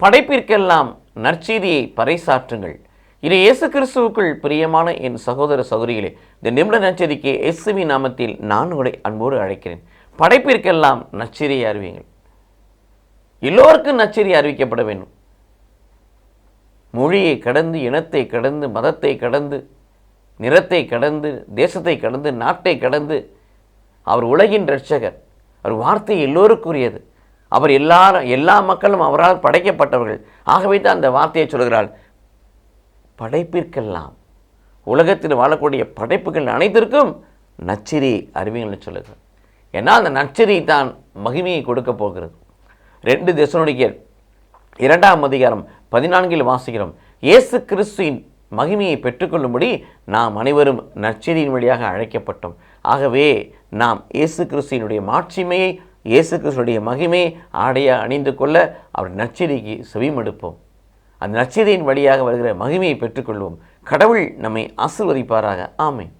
படைப்பிற்கெல்லாம் நற்செய்தியை பறைசாற்றுங்கள். இது இயேசு கிறிஸ்துவுக்குள் பிரியமான என் சகோதர சகோதரிகளே, இந்த நிமிட நற்செய்திக்கு இயேசுவின் நாமத்தில் நான் உங்களை அன்போடு அழைக்கிறேன். படைப்பிற்கெல்லாம் நற்செய்தியை அறிவியுங்கள். எல்லோருக்கும் நற்செய்தி அறிவிக்கப்பட வேண்டும். மொழியை கடந்து, இனத்தை கடந்து, மதத்தை கடந்து, நிறத்தை கடந்து, தேசத்தை கடந்து, நாட்டை கடந்து அவர் உலகின் இரட்சகர். அவர் வார்த்தை எல்லோருக்குரியது. அவர் எல்லா மக்களும் அவரால் படைக்கப்பட்டவர்கள். ஆகவே தான் அந்த வார்த்தையை சொல்கிறாள், படைப்பிற்கெல்லாம், உலகத்தில் வாழக்கூடிய படைப்புகள் அனைத்திற்கும் நற்செய்தியை அறிவியுங்கள்னு சொல்லுகிறார். ஏன்னா அந்த நற்செய்தி தான் மகிமையை கொடுக்க போகிறது. 2 தெசலோனிக்கேயர் 2ஆம் அதிகாரம் 14 வாசிக்கிறோம். இயேசு கிறிஸ்துவின் மகிமையை பெற்றுக்கொள்ளும்படி நாம் அனைவரும் நற்செய்தியின் வழியாக அழைக்கப்பட்டோம். ஆகவே நாம் இயேசு கிறிஸ்துவினுடைய மாட்சிமையை, இயேசு கிறிஸ்துடைய மகிமையை ஆடையாக அணிந்து கொள்ள அவர் நற்செய்திக்கு செவிமடுப்போம். அந்த நற்செய்தியின் வழியாக வருகிற மகிமையை பெற்றுக்கொள்வோம். கடவுள் நம்மை ஆசீர்வதிப்பாராக. ஆமென்.